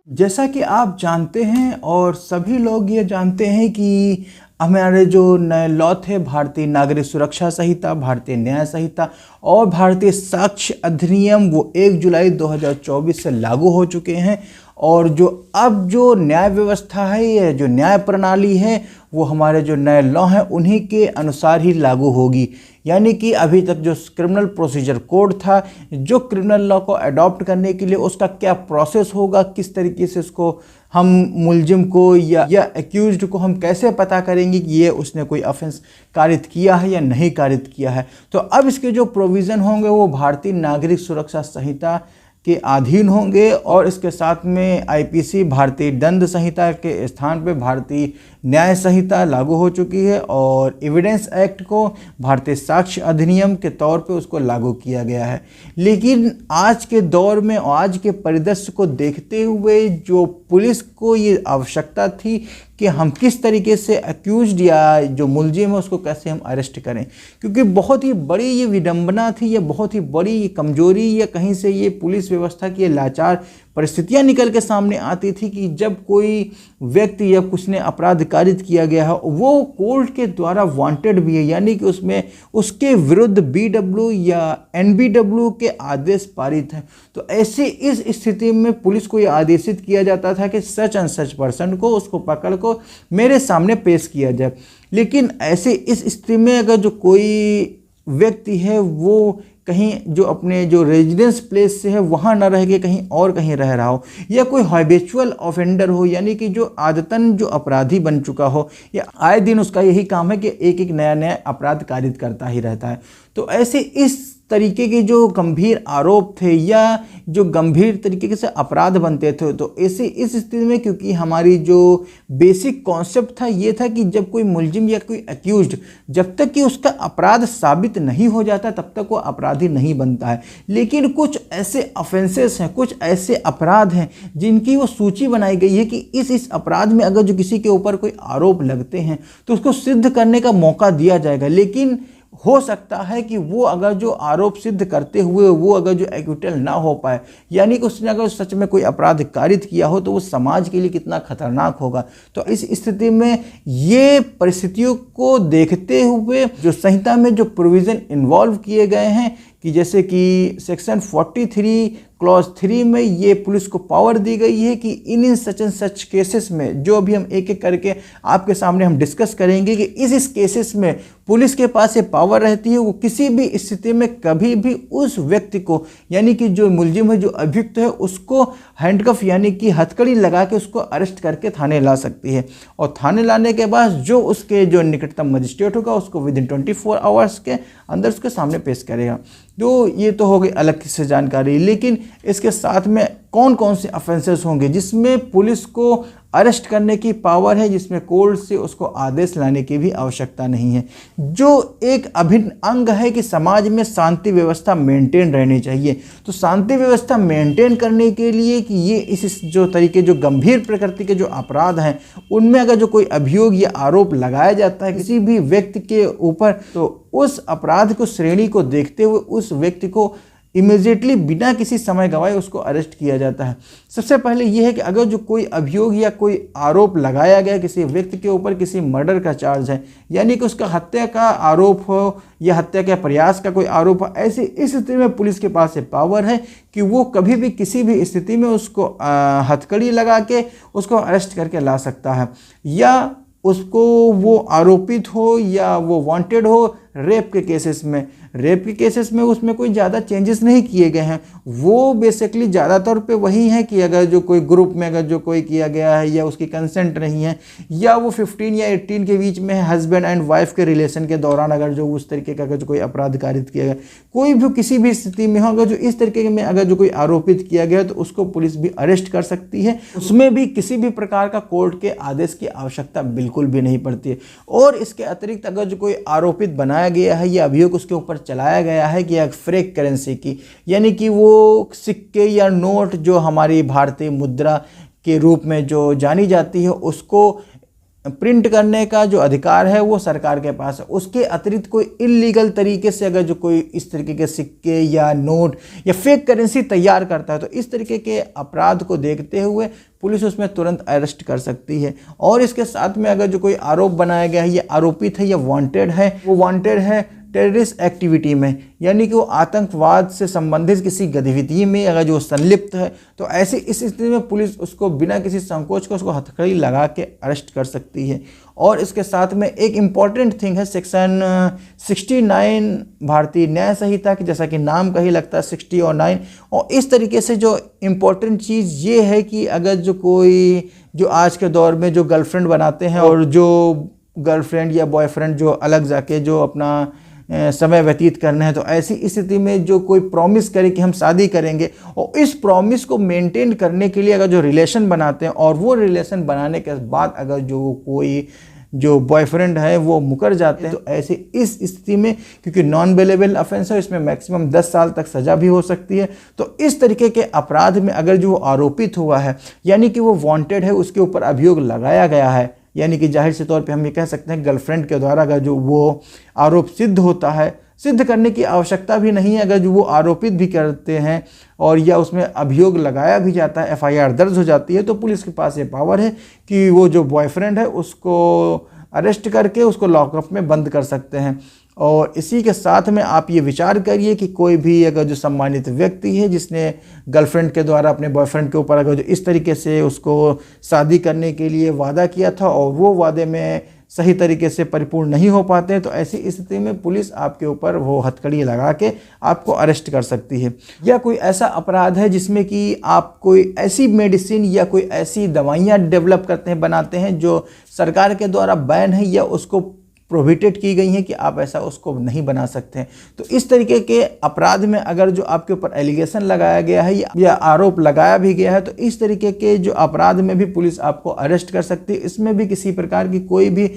जैसा कि आप जानते हैं और सभी लोग ये जानते हैं कि हमारे जो नए लॉ थे, भारतीय नागरिक सुरक्षा संहिता, भारतीय न्याय संहिता और भारतीय साक्ष्य अधिनियम, वो 1 जुलाई 2024 से लागू हो चुके हैं। और जो अब जो न्याय व्यवस्था है, ये जो न्याय प्रणाली है, वो हमारे जो नए लॉ हैं उन्हीं के अनुसार ही लागू होगी। यानी कि अभी तक जो क्रिमिनल प्रोसीजर कोड था, जो क्रिमिनल लॉ को अडॉप्ट करने के लिए उसका क्या प्रोसेस होगा, किस तरीके से उसको हम मुलजिम को या एक्यूज्ड को हम कैसे पता करेंगे कि ये उसने कोई ऑफेंस कारित किया है या नहीं कारित किया है। तो अब इसके जो प्रोविज़न होंगे वो भारतीय नागरिक सुरक्षा संहिता के अधीन होंगे और इसके साथ में आईपीसी, भारतीय दंड संहिता के स्थान पे भारतीय न्याय संहिता लागू हो चुकी है और एविडेंस एक्ट को भारतीय साक्ष्य अधिनियम के तौर पे उसको लागू किया गया है। लेकिन आज के दौर में और आज के परिदृश्य को देखते हुए जो पुलिस को ये आवश्यकता थी कि हम किस तरीके से अक्यूज्ड या जो मुलजिम है उसको कैसे हम अरेस्ट करें, क्योंकि बहुत ही बड़ी ये विडंबना थी, या बहुत ही बड़ी ये कमजोरी, या कहीं से ये पुलिस व्यवस्था की लाचार परिस्थितियां निकल के सामने आती थी कि जब कोई व्यक्ति या कुछ ने अपराध कारित किया गया है, वो कोर्ट के द्वारा वांटेड भी है, यानी कि उसमें उसके विरुद्ध बीडब्ल्यू या एनबीडब्ल्यू के आदेश पारित हैं। तो ऐसे इस स्थिति में पुलिस को यह आदेशित किया जाता था कि सच एंड सच पर्सन को, उसको पकड़ को मेरे सामने पेश किया जाए। लेकिन ऐसे इस स्थिति में अगर जो कोई व्यक्ति है वो कहीं जो अपने जो रेजिडेंस प्लेस से है वहाँ न रह के कहीं और कहीं रह रहा हो, या कोई हैबिचुअल ऑफेंडर हो, यानी कि जो आदतन जो अपराधी बन चुका हो, या आए दिन उसका यही काम है कि एक एक नया नया अपराध कारित करता ही रहता है। तो ऐसे इस तरीके के जो गंभीर आरोप थे या जो गंभीर तरीके से अपराध बनते थे, तो ऐसे इस स्थिति में क्योंकि हमारी जो बेसिक कॉन्सेप्ट था ये था कि जब कोई मुलजिम या कोई एक्यूज्ड, जब तक कि उसका अपराध साबित नहीं हो जाता तब तक वो अपराधी नहीं बनता है। लेकिन कुछ ऐसे ऑफेंसेस हैं, कुछ ऐसे अपराध हैं जिनकी वो सूची बनाई गई है कि इस अपराध में अगर जो किसी के ऊपर कोई आरोप लगते हैं तो उसको सिद्ध करने का मौका दिया जाएगा। लेकिन हो सकता है कि वो अगर जो आरोप सिद्ध करते हुए वो अगर जो एक्विटल ना हो पाए, यानी कि उसने अगर सच में कोई अपराध कारित किया हो, तो वो समाज के लिए कितना खतरनाक होगा। तो इस स्थिति में ये परिस्थितियों को देखते हुए जो संहिता में जो प्रोविज़न इन्वॉल्व किए गए हैं कि जैसे कि सेक्शन 43 क्लॉज 3 में ये पुलिस को पावर दी गई है कि इन सच एंड सच केसेस में, जो अभी हम एक एक करके आपके सामने हम डिस्कस करेंगे कि इस केसेस में पुलिस के पास ये पावर रहती है, वो किसी भी स्थिति में कभी भी उस व्यक्ति को, यानी कि जो मुलजिम है, जो अभियुक्त है, उसको हैंडकफ यानी कि हथकड़ी लगा के उसको अरेस्ट करके थाने ला सकती है। और थाने लाने के बाद जो उसके जो निकटतम मजिस्ट्रेट होगा उसको विदिन 24 आवर्स के अंदर उसके सामने पेश करेगा। तो ये तो हो गई अलग से जानकारी। लेकिन इसके साथ में कौन कौन से ऑफेंसेस होंगे जिसमें पुलिस को अरेस्ट करने की पावर है, जिसमें कोर्ट से उसको आदेश लाने की भी आवश्यकता नहीं है, जो एक अभिन्न अंग है कि समाज में शांति व्यवस्था मेंटेन रहनी चाहिए। तो शांति व्यवस्था मेंटेन करने के लिए कि ये इस जो तरीके जो गंभीर प्रकृति के जो अपराध हैं उनमें अगर जो कोई अभियोग या आरोप लगाया जाता है किसी भी व्यक्ति के ऊपर, तो उस अपराध को श्रेणी को देखते हुए उस व्यक्ति को इमीडिएटली बिना किसी समय गवाए उसको अरेस्ट किया जाता है। सबसे पहले यह है कि अगर जो कोई अभियोग या कोई आरोप लगाया गया किसी व्यक्ति के ऊपर, किसी मर्डर का चार्ज है, यानी कि उसका हत्या का आरोप हो या हत्या के प्रयास का कोई आरोप हो, ऐसी इस स्थिति में पुलिस के पास ये पावर है कि वो कभी भी किसी भी स्थिति में उसको हथकड़ी लगा के उसको अरेस्ट करके ला सकता है। या उसको वो आरोपित हो या वो वांटेड हो रेप के केसेस में, उसमें कोई ज़्यादा चेंजेस नहीं किए गए हैं। वो बेसिकली ज़्यादातर पे वही है कि अगर जो कोई ग्रुप में अगर जो कोई किया गया है या उसकी कंसेंट नहीं है, या वो 15 या 18 के बीच में है, हस्बैंड एंड वाइफ के रिलेशन के दौरान अगर जो उस तरीके का अगर जो कोई अपराध कारित किया गया, कोई भी किसी भी स्थिति में हो अगर जो इस तरीके में अगर जो कोई आरोपित किया गया तो उसको पुलिस भी अरेस्ट कर सकती है। उसमें भी किसी भी प्रकार का कोर्ट के आदेश की आवश्यकता बिल्कुल भी नहीं पड़ती है। और इसके अतिरिक्त अगर जो कोई आरोपित बनाया गया है या अभियोग उसके ऊपर चलाया गया है कि फेक करेंसी की, यानी कि वो सिक्के या नोट जो हमारी भारतीय मुद्रा के रूप में जो जानी जाती है उसको प्रिंट करने का जो अधिकार है वो सरकार के पास है। उसके अतिरिक्त कोई इलीगल तरीके से अगर जो कोई इस तरीके के सिक्के या नोट या फेक करेंसी तैयार करता है तो इस तरीके के अपराध को देखते हुए पुलिस उसमें तुरंत अरेस्ट कर सकती है। और इसके साथ में अगर जो कोई आरोप बनाया गया है, ये आरोपित है या वांटेड है, वो वांटेड है टेररिस्ट एक्टिविटी में, यानी कि वो आतंकवाद से संबंधित किसी गतिविधि में अगर जो संलिप्त है, तो ऐसी इस स्थिति में पुलिस उसको बिना किसी संकोच को उसको हथकड़ी लगा के अरेस्ट कर सकती है। और इसके साथ में एक इम्पॉर्टेंट थिंग है सेक्शन 69 भारतीय न्याय संहिता की, जैसा कि नाम का ही लगता है 60 और 9। और इस तरीके से जो इम्पॉर्टेंट चीज़ ये है कि अगर जो कोई जो आज के दौर में जो गर्लफ्रेंड बनाते हैं और जो गर्लफ्रेंड या बॉयफ्रेंड जो अलग जाके जो अपना समय व्यतीत करना है, तो ऐसी स्थिति में जो कोई प्रॉमिस करे कि हम शादी करेंगे और इस प्रॉमिस को मेंटेन करने के लिए अगर जो रिलेशन बनाते हैं और वो रिलेशन बनाने के बाद अगर जो कोई जो बॉयफ्रेंड है वो मुकर जाते हैं, तो ऐसे इस स्थिति में, क्योंकि नॉन बेलेबल ऑफेंस है, इसमें मैक्सिमम 10 साल तक सजा भी हो सकती है। तो इस तरीके के अपराध में अगर जो आरोपित हुआ है, यानी कि वो वांटेड है, उसके ऊपर अभियोग लगाया गया है, यानी कि जाहिर से तौर पे हम ये कह सकते हैं गर्लफ्रेंड के द्वारा अगर जो वो आरोप सिद्ध होता है, सिद्ध करने की आवश्यकता भी नहीं है, अगर जो वो आरोपित भी करते हैं और या उसमें अभियोग लगाया भी जाता है, एफआईआर दर्ज हो जाती है, तो पुलिस के पास ये पावर है कि वो जो बॉयफ्रेंड है उसको अरेस्ट करके उसको लॉकअप में बंद कर सकते हैं। और इसी के साथ में आप ये विचार करिए कि कोई भी अगर जो सम्मानित व्यक्ति है जिसने गर्लफ्रेंड के द्वारा अपने बॉयफ्रेंड के ऊपर अगर जो इस तरीके से उसको शादी करने के लिए वादा किया था और वो वादे में सही तरीके से परिपूर्ण नहीं हो पाते हैं, तो ऐसी स्थिति में पुलिस आपके ऊपर वो हथकड़ी लगा के आपको अरेस्ट कर सकती है। या कोई ऐसा अपराध है जिसमें कि आप कोई ऐसी मेडिसिन या कोई ऐसी दवाइयाँ डेवलप करते हैं, बनाते हैं जो सरकार के द्वारा बैन है या उसको प्रोहिबिटेड की गई हैं कि आप ऐसा उसको नहीं बना सकते हैं। तो इस तरीके के अपराध में अगर जो आपके ऊपर एलिगेशन लगाया गया है या आरोप लगाया भी गया है, तो इस तरीके के जो अपराध में भी पुलिस आपको अरेस्ट कर सकती है। इसमें भी किसी प्रकार की कोई भी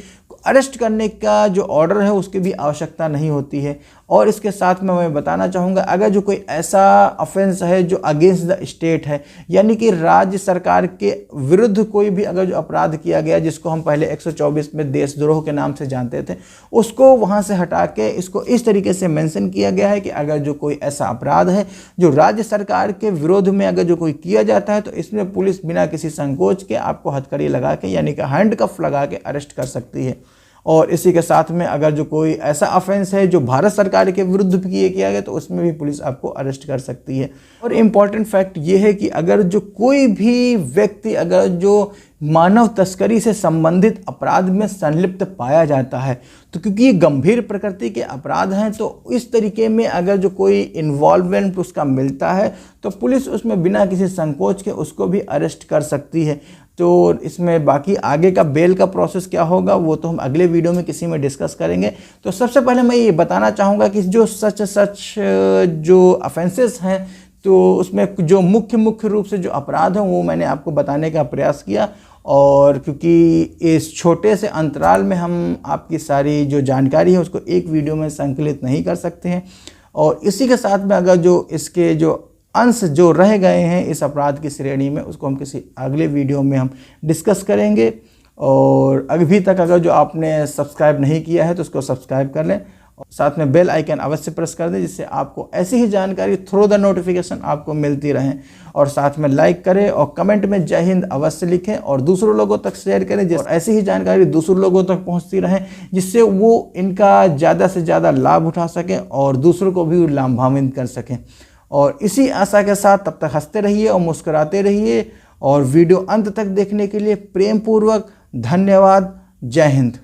अरेस्ट करने का जो ऑर्डर है उसकी भी आवश्यकता नहीं होती है। और इसके साथ में मैं बताना चाहूँगा, अगर जो कोई ऐसा ऑफेंस है जो अगेंस्ट द स्टेट है, यानी कि राज्य सरकार के विरुद्ध कोई भी अगर जो अपराध किया गया, जिसको हम पहले 124 में देशद्रोह के नाम से जानते थे, उसको वहाँ से हटा के इसको इस तरीके से मेंशन किया गया है कि अगर जो कोई ऐसा अपराध है जो राज्य सरकार के विरोध में अगर जो कोई किया जाता है, तो इसमें पुलिस बिना किसी संकोच के आपको हथकड़ी लगा के यानी कि हैंडकफ लगा के अरेस्ट कर सकती है। और इसी के साथ में अगर जो कोई ऐसा ऑफेंस है जो भारत सरकार के विरुद्ध भी किया गया, तो उसमें भी पुलिस आपको अरेस्ट कर सकती है। और इम्पॉर्टेंट फैक्ट ये है कि अगर जो कोई भी व्यक्ति अगर जो मानव तस्करी से संबंधित अपराध में संलिप्त पाया जाता है, तो क्योंकि ये गंभीर प्रकृति के अपराध हैं, तो इस तरीके में अगर जो कोई इन्वॉल्वमेंट उसका मिलता है, तो पुलिस उसमें बिना किसी संकोच के उसको भी अरेस्ट कर सकती है। तो इसमें बाकी आगे का बेल का प्रोसेस क्या होगा वो तो हम अगले वीडियो में किसी में डिस्कस करेंगे। तो सबसे पहले मैं ये बताना चाहूँगा कि जो सच जो ऑफेंसेस हैं, तो उसमें जो मुख्य रूप से जो अपराध हैं वो मैंने आपको बताने का प्रयास किया। और क्योंकि इस छोटे से अंतराल में हम आपकी सारी जो जानकारी है उसको एक वीडियो में संकलित नहीं कर सकते हैं, और इसी के साथ में अगर जो इसके जो अंश जो रह गए हैं इस अपराध की श्रेणी में, उसको हम किसी अगले वीडियो में हम डिस्कस करेंगे। और अभी तक अगर जो आपने सब्सक्राइब नहीं किया है तो उसको सब्सक्राइब कर लें और साथ में बेल आइकन अवश्य प्रेस कर दें, जिससे आपको ऐसी ही जानकारी थ्रू द नोटिफिकेशन आपको मिलती रहें। और साथ में लाइक करें और कमेंट में जय हिंद अवश्य लिखें और दूसरों लोगों तक शेयर करें, जिससे ऐसी ही जानकारी दूसरों लोगों तक पहुंचती रहें, जिससे वो इनका ज़्यादा से ज़्यादा लाभ उठा सकें और दूसरों को भी लाभान्वित कर सकें। और इसी आशा के साथ तब तक हंसते रहिए और मुस्कुराते रहिए। और वीडियो अंत तक देखने के लिए प्रेम पूर्वक धन्यवाद। जय हिंद।